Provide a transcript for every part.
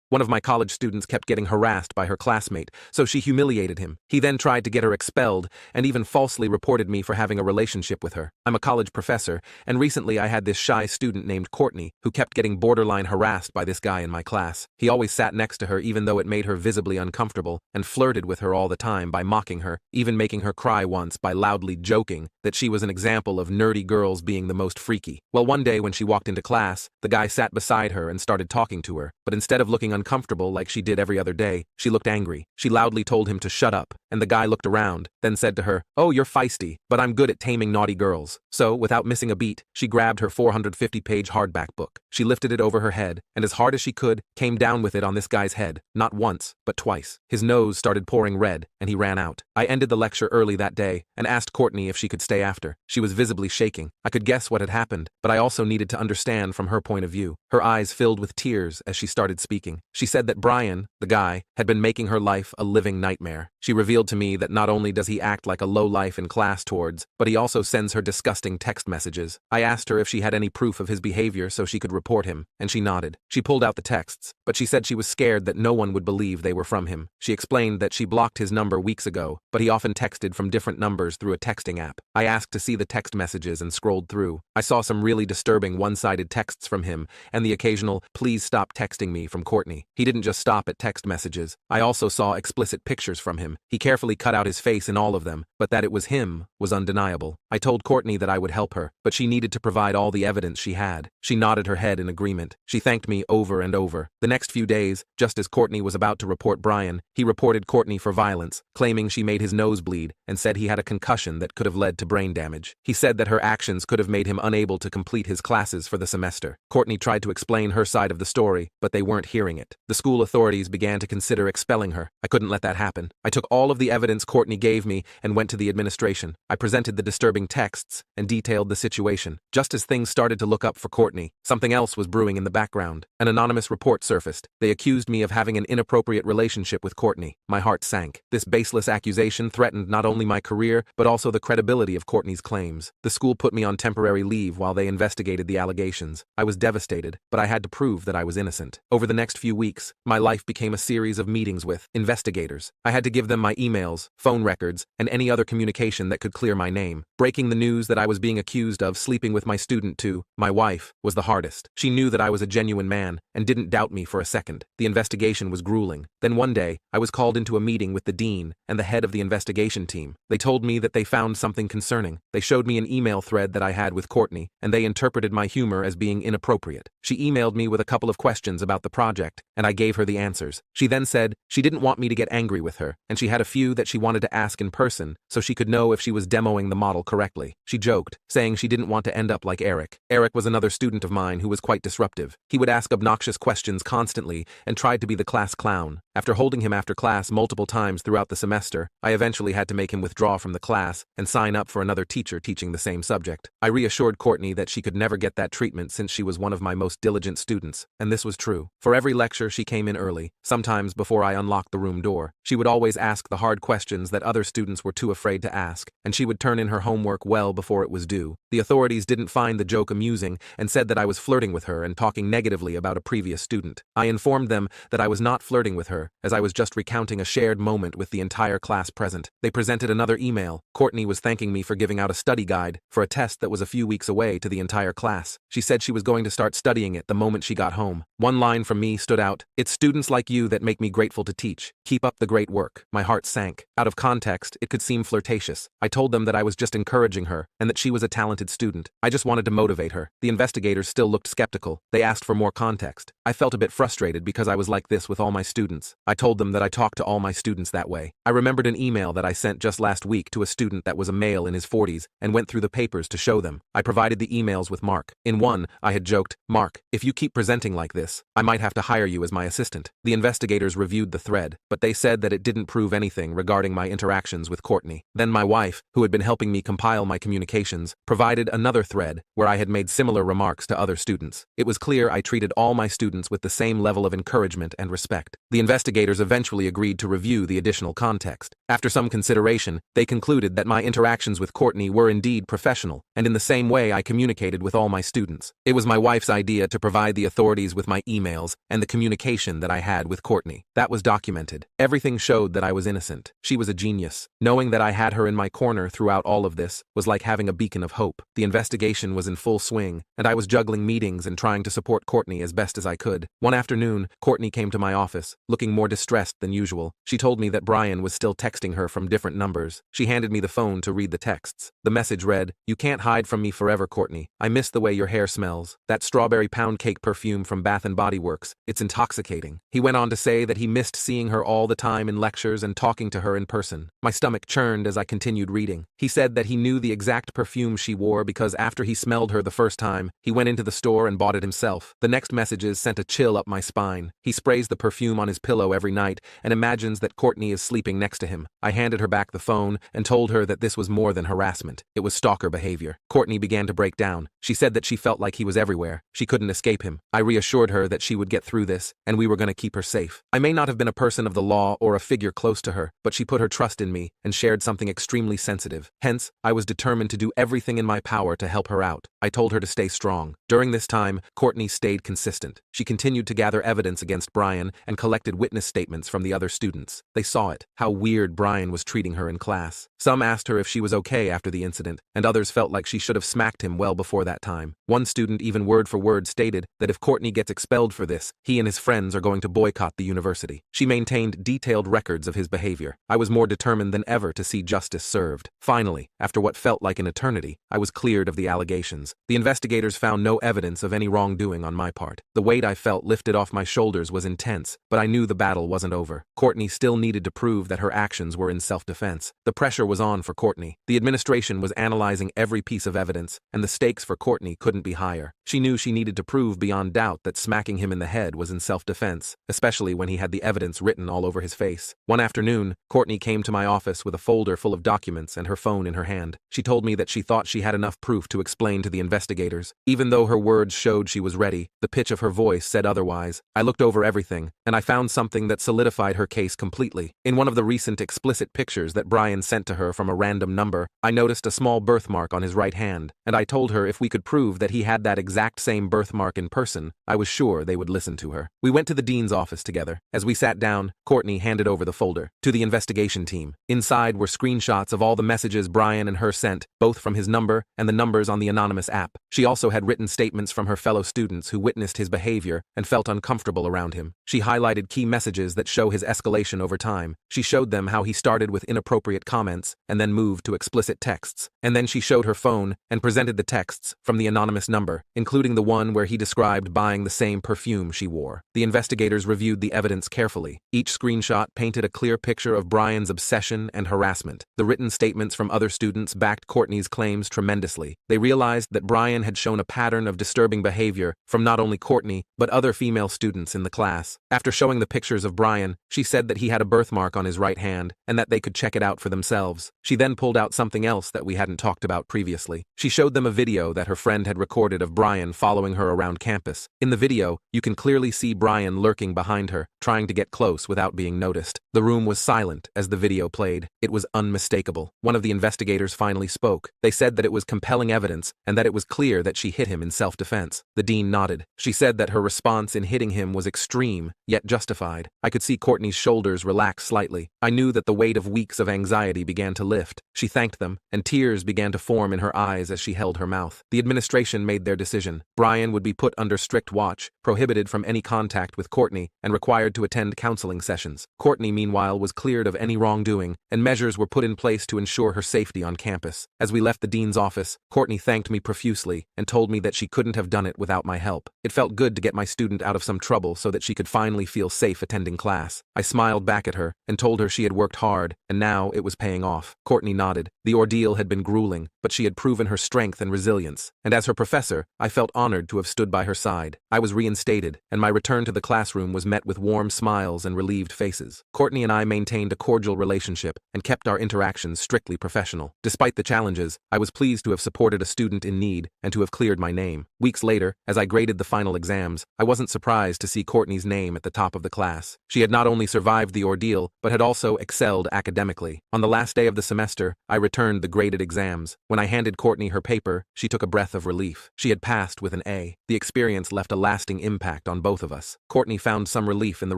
One of my college students kept getting harassed by her classmate, so she humiliated him. He then tried to get her expelled and even falsely reported me for having a relationship with her. I'm a college professor, and recently I had this shy student named Courtney who kept getting borderline harassed by this guy in my class. He always sat next to her even though it made her visibly uncomfortable and flirted with her all the time by mocking her, even making her cry once by loudly joking that she was an example of nerdy girls being the most freaky. Well, one day when she walked into class, the guy sat beside her and started talking to her, but instead of looking uncomfortable like she did every other day, she looked angry. She loudly told him to shut up, and the guy looked around, then said to her, "Oh, you're feisty, but I'm good at taming naughty girls." So, without missing a beat, she grabbed her 450-page hardback book. She lifted it over her head, and as hard as she could, came down with it on this guy's head, not once, but twice. His nose started pouring red, and he ran out. I ended the lecture early that day, and asked Courtney if she could stay after. She was visibly shaking. I could guess what had happened, but I also needed to understand from her point of view. Her eyes filled with tears as she started speaking. She said that Brian, the guy, had been making her life a living nightmare. She revealed to me that not only does he act like a lowlife in class towards, but he also sends her disgusting text messages. I asked her if she had any proof of his behavior so she could report him, and she nodded. She pulled out the texts, but she said she was scared that no one would believe they were from him. She explained that she blocked his number weeks ago, but he often texted from different numbers through a texting app. I asked to see the text messages and scrolled through. I saw some really disturbing one-sided texts from him, and the occasional, "Please stop texting me" from Courtney. He didn't just stop at text messages. I also saw explicit pictures from him. He carefully cut out his face in all of them, but that it was him was undeniable. I told Courtney that I would help her, but she needed to provide all the evidence she had. She nodded her head in agreement. She thanked me over and over. The next few days, just as Courtney was about to report Brian, he reported Courtney for violence, claiming she made his nose bleed, and said he had a concussion that could have led to brain damage. He said that her actions could have made him unable to complete his classes for the semester. Courtney tried to explain her side of the story, but they weren't hearing it. The school authorities began to consider expelling her. I couldn't let that happen. I took all of the evidence Courtney gave me and went to the administration. I presented the disturbing texts and detailed the situation. Just as things started to look up for Courtney, something else was brewing in the background. An anonymous report surfaced. They accused me of having an inappropriate relationship with Courtney. My heart sank. This baseless accusation threatened not only my career, but also the credibility of Courtney's claims. The school put me on temporary leave while they investigated the allegations. I was devastated, but I had to prove that I was innocent. Over the next few weeks, my life became a series of meetings with investigators. I had to give them my emails, phone records, and any other communication that could clear my name. Breaking the news that I was being accused of sleeping with my student to my wife was the hardest. She knew that I was a genuine man and didn't doubt me for a second. The investigation was grueling. Then one day, I was called into a meeting with the dean and the head of the investigation team. They told me that they found something concerning. They showed me an email thread that I had with Courtney, and they interpreted my humor as being inappropriate. She emailed me with a couple of questions about the project, and I gave her the answers. She then said she didn't want me to get angry with her, and she had a few that she wanted to ask in person so she could know if she was demoing the model correctly. She joked, saying she didn't want to end up like Eric. Eric was another student of mine who was quite disruptive. He would ask obnoxious questions constantly and tried to be the class clown. After holding him after class multiple times throughout the semester, I eventually had to make him withdraw from the class and sign up for another teacher teaching the same subject. I reassured Courtney that she could never get that treatment since she was one of my most diligent students, and this was true. For every lecture, she came in early, sometimes before I unlocked the room door. She would always ask the hard questions that other students were too afraid to ask, and she would turn in her homework well before it was due. The authorities didn't find the joke amusing and said that I was flirting with her and talking negatively about a previous student. I informed them that I was not flirting with her, as I was just recounting a shared moment with the entire class present. They presented another email. Courtney was thanking me for giving out a study guide for a test that was a few weeks away to the entire class. She said she was going to start studying it the moment she got home. One line from me stood out: "It's students like you that make me grateful to teach. Keep up the great work." My heart sank. Out of context, it could seem flirtatious. I told them that I was just encouraging her and that she was a talented student. I just wanted to motivate her. The investigators still looked skeptical. They asked for more context. I felt a bit frustrated because I was like this with all my students. I told them that I talked to all my students that way. I remembered an email that I sent just last week to a student that was a male in his 40s and went through the papers to show them. I provided the emails with Mark. In one, I had joked, "Mark, if you keep presenting like this, I might have to hire you as my assistant." The investigators reviewed the thread, but they said that it didn't prove anything regarding my interactions with Courtney. Then my wife, who had been helping me compile my communications, provided another thread where I had made similar remarks to other students. It was clear I treated all my students with the same level of encouragement and respect. The investigators eventually agreed to review the additional context. After some consideration, they concluded that my interactions with Courtney were indeed professional, and in the same way I communicated with all my students. It was my wife's idea to provide the authorities with my emails and the communication that I had with Courtney. That was documented. Everything showed that I was innocent. She was a genius. Knowing that I had her in my corner throughout all of this was like having a beacon of hope. The investigation was in full swing, and I was juggling meetings and trying to support Courtney as best as I could. One afternoon, Courtney came to my office, looking more distressed than usual. She told me that Brian was still texting her from different numbers. She handed me the phone to read the texts. The message read, "You can't hide from me forever, Courtney. I miss the way your hair smells. That strawberry pound cake perfume from Bath & Body Works. It's intoxicating." He went on to say that he missed seeing her all the time in lectures and talking to her in person. My stomach churned as I continued reading. He said that he knew the exact perfume she wore because after he smelled her the first time, he went into the store and bought it himself. The next messages sent a chill up my spine. He sprays the perfume on his pillow every night and imagines that Courtney is sleeping next to him. I handed her back the phone and told her that this was more than harassment. It was stalker behavior. Courtney began to break down. She said that she felt like he was everywhere. She couldn't escape him. I reassured her that she would get through this, and we were going to keep her safe. I may not have been a person of the law or a figure close to her, but she put her trust in me and shared something extremely sensitive. Hence, I was determined to do everything in my power to help her out. I told her to stay strong. During this time, Courtney stayed consistent. She continued to gather evidence against Brian and collected witness statements from the other students. They saw it, how weird Brian was treating her in class. Some asked her if she was okay after the incident, and others felt like she should have smacked him well before that time. One student even word for word stated that if Courtney gets expelled for this, he and his friends are going to boycott the university. She maintained detailed records of his behavior. I was more determined than ever to see justice served. Finally, after what felt like an eternity, I was cleared of the allegations. The investigators found no evidence of any wrongdoing on my part. The weight I felt lifted off my shoulders was intense, but I knew the battle wasn't over. Courtney still needed to prove that her actions were in self-defense. The pressure was on for Courtney. The administration was analyzing every piece of evidence, and the stakes for Courtney couldn't be higher. She knew she needed to prove beyond doubt that smacking him in the head was in self-defense, especially when he had the evidence written all over his face. One afternoon, Courtney came to my office with a folder full of documents and her phone in her hand. She told me that she thought she had enough proof to explain to the investigators. Even though her words showed she was ready, the pitch of her voice said otherwise. I looked over everything, and I found something that solidified her case completely. In one of the recent explicit pictures that Brian sent to her from a random number, I noticed a small birthmark on his right hand, and I told her if we could prove that he had that exact same birthmark in person, I was sure they would listen to her. We went to the dean's office together. As we sat down, Courtney handed over the folder to the investigation team. Inside were screenshots of all the messages Brian and her sent, both from his number and the numbers on the anonymous app. She also had written statements from her fellow students who witnessed his behavior and felt uncomfortable around him. She highlighted key messages that show his escalation over time. She showed them how he started with inappropriate comments and then moved to explicit texts. And then she showed her phone and presented the texts from the anonymous number, including the one where he described buying the same perfume she wore. The investigators reviewed the evidence carefully. Each screenshot painted a clear picture of Brian's obsession and harassment. The written statements from other students backed Courtney's claims tremendously. They realized that Brian had shown a pattern of disturbing behavior from not only Courtney, but other female students in the class. After showing the pictures of Brian, she said that he had a birthmark on his right hand and that they could check it out for themselves. She then pulled out something else that we hadn't talked about previously. She showed them a video that her friend had recorded of Brian following her around campus. In the video, you can clearly see Brian lurking behind her, trying to get close without being noticed. The room was silent as the video played. It was unmistakable. One of the investigators finally spoke. They said that it was compelling evidence and that it was clear that she hit him in self-defense. The dean nodded. She said that her response in hitting him was extreme, yet justified. I could see Courtney's shoulders relax slightly. I knew that the weight of weeks of anxiety began to lift. She thanked them, and tears began to form in her eyes as she held her mouth. The administration made their decision. Brian would be put under strict watch, prohibited from any contact with Courtney, and required to attend counseling sessions. Courtney, meanwhile, was cleared of any wrongdoing, and measures were put in place to ensure her safety on campus. As we left the dean's office, Courtney thanked me profusely and told me that she couldn't have done it without my help. It felt good to get my student out of some trouble so that she could finally feel safe attending class. I smiled back at her and told her she had worked hard, and now it was paying off. Courtney nodded. The ordeal had been grueling, but she had proven her strength and resilience, and as her professor, I felt honored to have stood by her side. I was reinstated, and my return to the classroom was met with warm smiles and relieved faces. Courtney and I maintained a cordial relationship and kept our interactions strictly professional. Despite the challenges, I was pleased to have supported a student in need and to have cleared my name. Weeks later, as I graded the final exams, I wasn't surprised to see Courtney's name at the top of the class. She had not only survived the ordeal, but had also excelled excelled academically. On the last day of the semester, I returned the graded exams. When I handed Courtney her paper, she took a breath of relief. She had passed with an A. The experience left a lasting impact on both of us. Courtney found some relief in the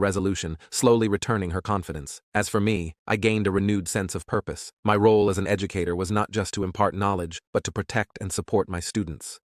resolution, slowly returning her confidence. As for me, I gained a renewed sense of purpose. My role as an educator was not just to impart knowledge, but to protect and support my students.